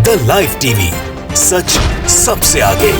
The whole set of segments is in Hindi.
द लाइव टीवी, सच सबसे आगे।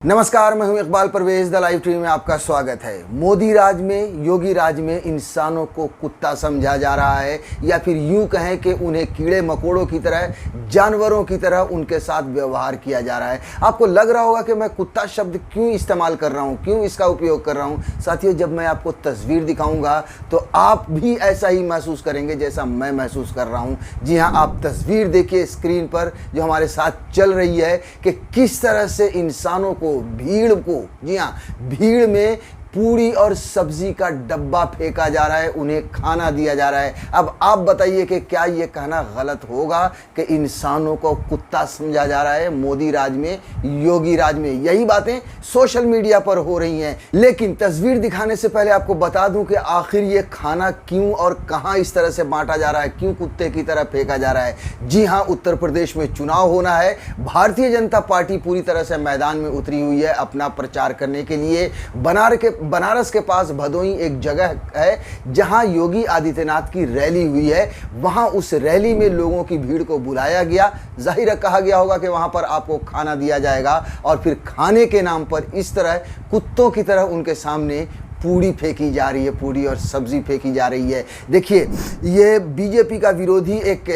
नमस्कार, मैं हूं Iqbal Parvez. The live TV में आपका स्वागत है। मोदी राज में, योगी राज में इंसानों को कुत्ता समझा जा रहा है, या फिर यूं कहें कि उन्हें कीड़े मकोड़ों की तरह, जानवरों की तरह उनके साथ व्यवहार किया जा रहा है। आपको लग रहा होगा कि मैं कुत्ता शब्द क्यों इस्तेमाल कर रहा हूं, क्यों इसका उपयोग कर रहा हूं। साथियों, जब मैं आपको तस्वीर दिखाऊंगा तो आप भी ऐसा ही महसूस करेंगे जैसा मैं महसूस कर रहा हूं। जी हाँ, आप तस्वीर देखिए स्क्रीन पर जो हमारे साथ चल रही है कि किस तरह से इंसानों को, भीड़ को, जी हाँ, भीड़ में पूरी और सब्जी का डब्बा फेंका जा रहा है, उन्हें खाना दिया जा रहा है। अब आप बताइए कि क्या ये कहना गलत होगा कि इंसानों को कुत्ता समझा जा रहा है मोदी राज में, योगी राज में। यही बातें सोशल मीडिया पर हो रही हैं। लेकिन तस्वीर दिखाने से पहले आपको बता दूं कि आखिर ये खाना क्यों और कहां इस तरह से बांटा जा रहा है, क्यों कुत्ते की तरह फेंका जा रहा है। जी हां, उत्तर प्रदेश में चुनाव होना है। भारतीय जनता पार्टी पूरी तरह से मैदान में उतरी हुई है अपना प्रचार करने के लिए। बनारस के पास भदोई एक जगह है जहां योगी आदित्यनाथ की रैली हुई है। वहां उस रैली में लोगों की भीड़ को बुलाया गया। जाहिर है, कहा गया होगा कि वहां पर आपको खाना दिया जाएगा, और फिर खाने के नाम पर इस तरह कुत्तों की तरह उनके सामने पूड़ी फेंकी जा रही है, पूड़ी और सब्जी फेंकी जा रही है। देखिए, ये बीजेपी का विरोधी एक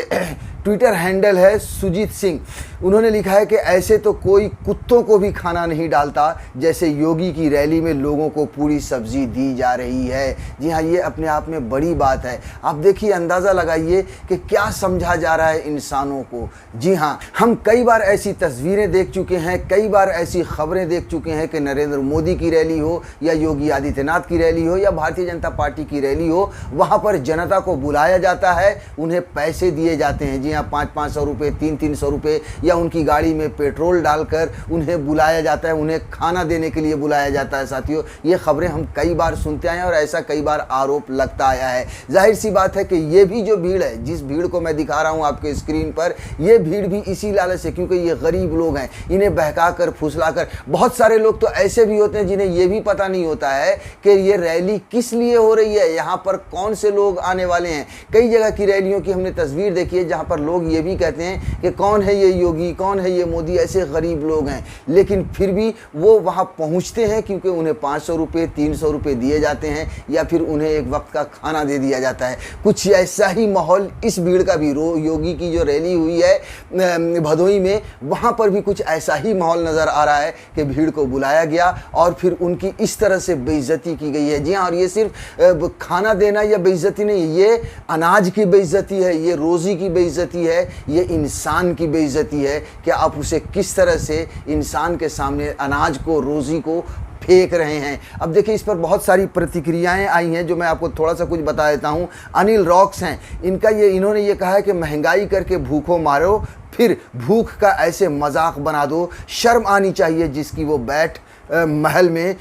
ट्विटर हैंडल है सुजीत सिंह। उन्होंने लिखा है कि ऐसे तो कोई कुत्तों को भी खाना नहीं डालता जैसे योगी की रैली में लोगों को पूरी सब्जी दी जा रही है। जी हाँ, ये अपने आप में बड़ी बात है। आप देखिए, अंदाज़ा लगाइए कि क्या समझा जा रहा है इंसानों को। जी हाँ, हम कई बार ऐसी तस्वीरें देख चुके हैं, कई बार ऐसी खबरें देख चुके हैं कि नरेंद्र मोदी की रैली हो या योगी आदित्यनाथ की रैली हो या भारतीय जनता पार्टी की रैली हो, वहाँ पर जनता को बुलाया जाता है, उन्हें पैसे दिए जाते हैं। जी हाँ, 500-500 रुपये, 300-300 रुपये, या उनकी गाड़ी में पेट्रोल डालकर उन्हें बुलाया जाता है, उन्हें खाना देने के लिए बुलाया जाता है। साथियों, ये खबरें हम कई बार सुनते आए हैं और ऐसा कई बार आरोप लगता आया है। जाहिर सी बात है कि ये भी जो भीड़ है, जिस भीड़ को मैं दिखा रहा हूँ आपके स्क्रीन पर, ये भीड़ भी इसी लालच से, क्योंकि ये गरीब लोग हैं, इन्हें बहका कर, फुसला कर। बहुत सारे लोग तो ऐसे भी होते हैं जिन्हें ये भी पता नहीं होता है कि ये रैली किस लिए हो रही है, यहाँ पर कौन से लोग आने वाले हैं। कई जगह की रैलियों की हमने तस्वीर देखी है जहाँ पर लोग ये भी कहते हैं कि कौन है ये योगी, कौन है ये मोदी, ऐसे गरीब लोग हैं। लेकिन फिर भी वो वहाँ पहुँचते हैं क्योंकि उन्हें 500 रुपये, 300 रुपये दिए जाते हैं, या फिर उन्हें एक वक्त का खाना दे दिया जाता है। कुछ ऐसा ही माहौल इस भीड़ का भी, योगी की जो रैली हुई है भदोई में, वहाँ पर भी कुछ ऐसा ही माहौल नज़र आ रहा है कि भीड़ को बुलाया गया और फिर उनकी इस तरह से बेइज्जती की गई है। जी हाँ, और ये सिर्फ खाना देना या बेइज्जती नहीं, ये अनाज की बेइज्जती है, ये रोज़ी की बेइज्जती है, ये इंसान की बेइज्जती है कि आप उसे किस तरह से इंसान के सामने अनाज को, रोज़ी को फेंक रहे हैं। अब देखिए, इस पर बहुत सारी प्रतिक्रियाएं आई हैं जो मैं आपको थोड़ा सा कुछ बता देता हूं। अनिल रॉक्स हैं, इन्होंने ये कहा है कि महंगाई करके भूखों मारो, फिर भूख का ऐसे मजाक बना दो। शर्म आनी चाहिए जिसकी वो बैठ महल में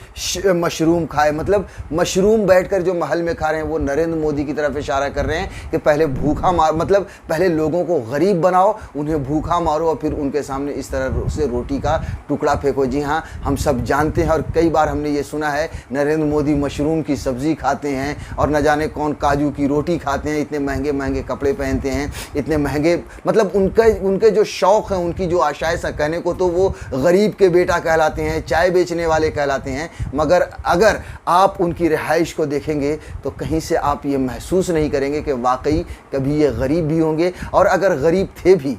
मशरूम खाए। मतलब मशरूम बैठकर जो महल में खा रहे हैं, वो नरेंद्र मोदी की तरफ इशारा कर रहे हैं कि पहले भूखा मार, मतलब पहले लोगों को गरीब बनाओ, उन्हें भूखा मारो और फिर उनके सामने इस तरह से रोटी का टुकड़ा फेंको। जी हाँ, हम सब जानते हैं और कई बार हमने ये सुना है, नरेंद्र मोदी मशरूम की सब्ज़ी खाते हैं और न जाने कौन काजू की रोटी खाते हैं, इतने महंगे महंगे कपड़े पहनते हैं, इतने महंगे, मतलब उनके जो शौक़ हैं, उनकी जो आशाएँ, कहने को तो वो गरीब के बेटा कहलाते हैं, चाय बेचने वाले कहलाते हैं, मगर अगर आप उनकी रिहाइश को देखेंगे तो कहीं से आप ये महसूस नहीं करेंगे कि वाकई कभी ये गरीब भी होंगे, और अगर गरीब थे भी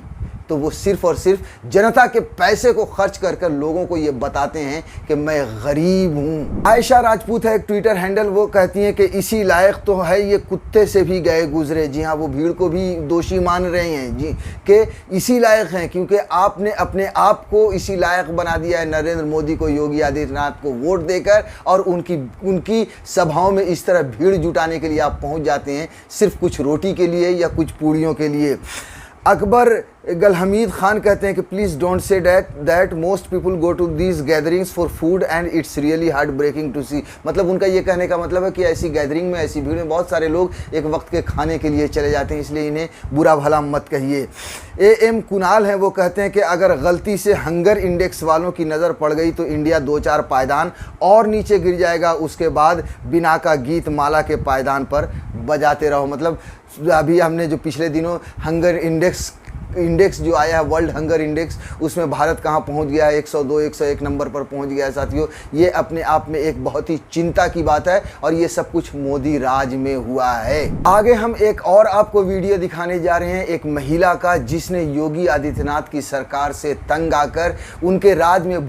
तो वो सिर्फ और सिर्फ जनता के पैसे को खर्च कर कर लोगों को ये बताते हैं कि मैं गरीब हूँ। आयशा राजपूत है एक ट्विटर हैंडल, वो कहती हैं कि इसी लायक तो है ये कुत्ते से भी गए गुजरे। जी हाँ, वो भीड़ को भी दोषी मान रहे हैं जी, कि इसी लायक हैं क्योंकि आपने अपने आप को इसी लायक बना दिया है नरेंद्र मोदी को, योगी आदित्यनाथ को वोट देकर, और उनकी सभाओं में इस तरह भीड़ जुटाने के लिए आप पहुँच जाते हैं सिर्फ कुछ रोटी के लिए या कुछ पूड़ियों के लिए। अकबर गलहमीद खान कहते हैं कि please don't say that most people go to these gatherings for food and it's really heart breaking to see. मतलब उनका ये कहने का मतलब है कि ऐसी गैदरिंग में, ऐसी भीड़ में बहुत सारे लोग एक वक्त के खाने के लिए चले जाते हैं, इसलिए इन्हें बुरा भला मत कहिए। AM कुणाल हैं, वो कहते हैं कि अगर गलती से हंगर इंडेक्स वालों की नज़र पड़ गई तो इंडिया 2-4 पायदान और नीचे गिर जाएगा, उसके बाद बिना का गीत माला के पायदान पर बजाते रहो। मतलब अभी हमने जो पिछले दिनों हंगर इंडेक्स जो आया है, वर्ल्ड हंगर इंडेक्स, उसमें भारत कहाँ पहुँच गया है, 102 101 नंबर पर पहुँच गया है। साथियों, ये अपने आप में एक बहुत ही चिंता की बात है और ये सब कुछ मोदी राज में हुआ है। आगे हम एक और आपको वीडियो दिखाने जा रहे हैं, एक महिला का जिसने योगी आदित्यनाथ की सरकार से तंग आकर, उनके राज में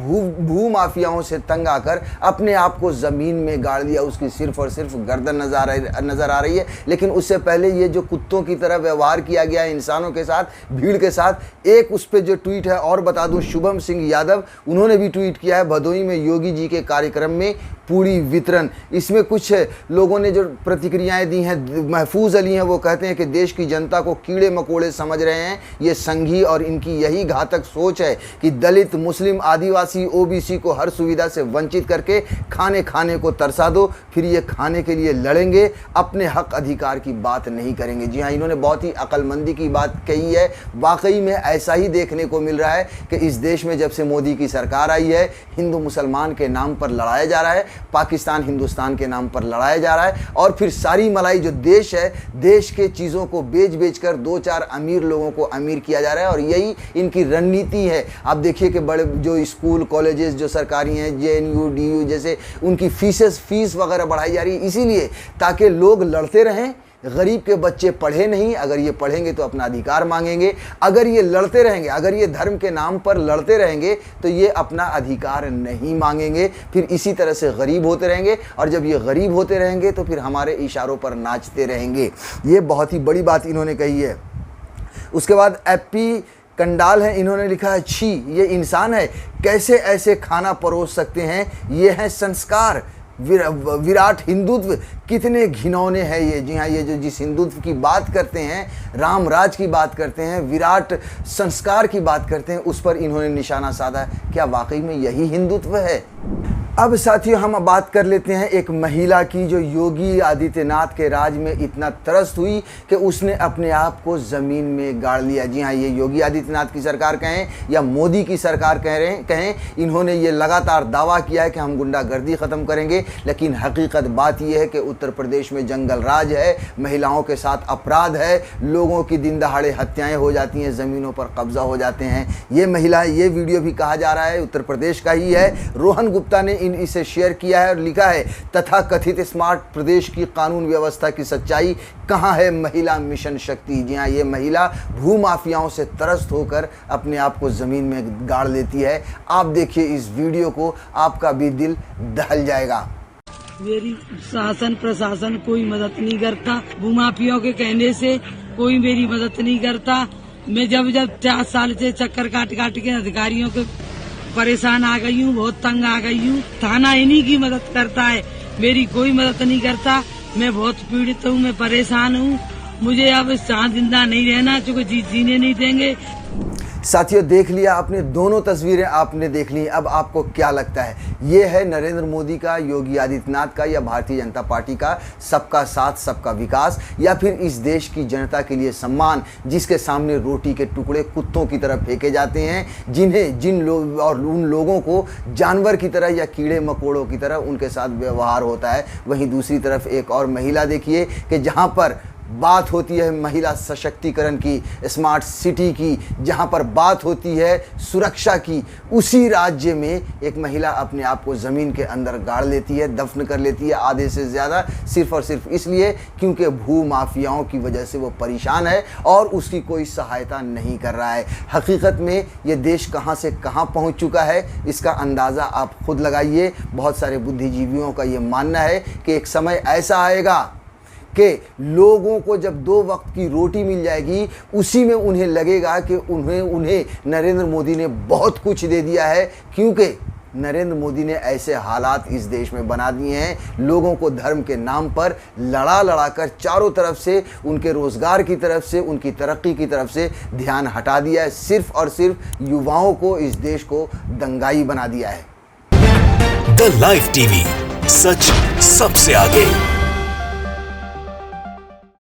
भू माफियाओं से तंग आकर अपने आप को ज़मीन में गाड़ दिया। उसकी सिर्फ और सिर्फ गर्दन नज़र आ रही है। लेकिन उससे पहले ये जो कुत्तों की तरह व्यवहार किया गया है इंसानों के साथ, भीड़ के साथ, एक उस पे जो ट्वीट है और बता दूं, शुभम सिंह यादव उन्होंने भी ट्वीट किया है, भदोही में योगी जी के कार्यक्रम में पूरी वितरण। इसमें कुछ लोगों ने जो प्रतिक्रियाएं दी हैं, महफूज अली हैं, वो कहते हैं कि देश की जनता को कीड़े मकोड़े समझ रहे हैं ये संघी, और इनकी यही घातक सोच है कि दलित, मुस्लिम, आदिवासी, OBC को हर सुविधा से वंचित करके खाने को तरसा दो, फिर ये खाने के लिए लड़ेंगे, अपने हक अधिकार की बात नहीं करेंगे। जी हाँ, इन्होंने बहुत ही अक्लमंदी की बात कही है। वाकई में ऐसा ही देखने को मिल रहा है कि इस देश में जब से मोदी की सरकार आई है, हिंदू मुसलमान के नाम पर लड़ाया जा रहा है, पाकिस्तान हिंदुस्तान के नाम पर लड़ाया जा रहा है, और फिर सारी मलाई जो देश है, देश के चीज़ों को बेच कर 2-4 अमीर लोगों को अमीर किया जा रहा है, और यही इनकी रणनीति है। आप देखिए कि बड़े जो स्कूल कॉलेजेस जो सरकारी हैं, JNU DU जैसे, उनकी फीस वगैरह बढ़ाई जा रही है, इसीलिए ताकि लोग लड़ते रहें। गरीब के बच्चे पढ़े नहीं, अगर ये पढ़ेंगे तो अपना अधिकार मांगेंगे, अगर ये लड़ते रहेंगे, अगर ये धर्म के नाम पर लड़ते रहेंगे तो ये अपना अधिकार नहीं मांगेंगे, फिर इसी तरह से गरीब होते रहेंगे, और जब ये गरीब होते रहेंगे तो फिर हमारे इशारों पर नाचते रहेंगे। ये बहुत ही बड़ी बात इन्होंने कही है। उसके बाद एपी कंडाल है, इन्होंने लिखा है, छी ये इंसान है, कैसे ऐसे खाना परोस सकते हैं, ये है संस्कार। विराट हिंदुत्व कितने घिनौने हैं ये। जी हाँ, ये जो जिस हिंदुत्व की बात करते हैं, राम राज की बात करते हैं, विराट संस्कार की बात करते हैं, उस पर इन्होंने निशाना साधा है। क्या वाकई में यही हिंदुत्व है? अब साथियों, हम बात कर लेते हैं एक महिला की जो योगी आदित्यनाथ के राज में इतना त्रस्त हुई कि उसने अपने आप को ज़मीन में गाड़ लिया। जी हाँ, ये योगी आदित्यनाथ की सरकार कहें या मोदी की सरकार कहें, इन्होंने ये लगातार दावा किया है कि हम गुंडागर्दी ख़त्म करेंगे, लेकिन हकीकत बात यह है कि उत्तर प्रदेश में जंगल राज है, महिलाओं के साथ अपराध है, लोगों की दिन दहाड़े हत्याएँ हो जाती हैं, ज़मीनों पर कब्जा हो जाते हैं। ये महिला, ये वीडियो भी कहा जा रहा है उत्तर प्रदेश का ही है। रोहन गुप्ता ने इसे शेयर किया है और लिखा है, तथा कथित स्मार्ट प्रदेश की कानून व्यवस्था की सच्चाई, कहाँ है महिला मिशन शक्ति। जी हाँ, ये महिला भू माफियाओं से त्रस्त होकर अपने आप को ज़मीन में गाड़ लेती है। आप देखिए इस वीडियो को, आपका भी दिल दहल जाएगा। मेरी शासन प्रशासन कोई मदद नहीं करता, भूमाफियाओं के कहने से कोई मेरी मदद नहीं करता। मैं जब 4 साल से चक्कर काट के अधिकारियों के परेशान आ गई हूँ, बहुत तंग आ गई हूँ। थाना इन्हीं की मदद करता है, मेरी कोई मदद नहीं करता। मैं बहुत पीड़ित हूँ, मैं परेशान हूँ। मुझे अब यहाँ जिंदा नहीं रहना, क्योंकि जीने नहीं देंगे। साथियों, देख लिया आपने, दोनों तस्वीरें आपने देख ली। अब आपको क्या लगता है, ये है नरेंद्र मोदी का, योगी आदित्यनाथ का, या भारतीय जनता पार्टी का सबका साथ सबका विकास, या फिर इस देश की जनता के लिए सम्मान, जिसके सामने रोटी के टुकड़े कुत्तों की तरह फेंके जाते हैं, जिन लोग और उन लोगों को जानवर की तरह या कीड़े मकोड़ों की तरह उनके साथ व्यवहार होता है। वहीं दूसरी तरफ एक और महिला देखिए कि जहाँ पर बात होती है महिला सशक्तिकरण की, स्मार्ट सिटी की, जहां पर बात होती है सुरक्षा की, उसी राज्य में एक महिला अपने आप को ज़मीन के अंदर गाड़ लेती है, दफन कर लेती है, आधे से ज़्यादा, सिर्फ और सिर्फ इसलिए क्योंकि भू माफियाओं की वजह से वो परेशान है और उसकी कोई सहायता नहीं कर रहा है। हकीकत में ये देश कहां से कहां पहुंच चुका है, इसका अंदाज़ा आप खुद लगाइए। बहुत सारे बुद्धिजीवियों का ये मानना है कि एक समय ऐसा आएगा कि लोगों को जब 2 वक्त की रोटी मिल जाएगी, उसी में उन्हें लगेगा कि उन्हें नरेंद्र मोदी ने बहुत कुछ दे दिया है, क्योंकि नरेंद्र मोदी ने ऐसे हालात इस देश में बना दिए हैं, लोगों को धर्म के नाम पर लड़ा कर चारों तरफ से उनके रोजगार की तरफ से, उनकी तरक्की की तरफ से ध्यान हटा दिया है। सिर्फ और सिर्फ युवाओं को इस देश को दंगाई बना दिया है। द लाइव टीवी, सच सबसे आगे।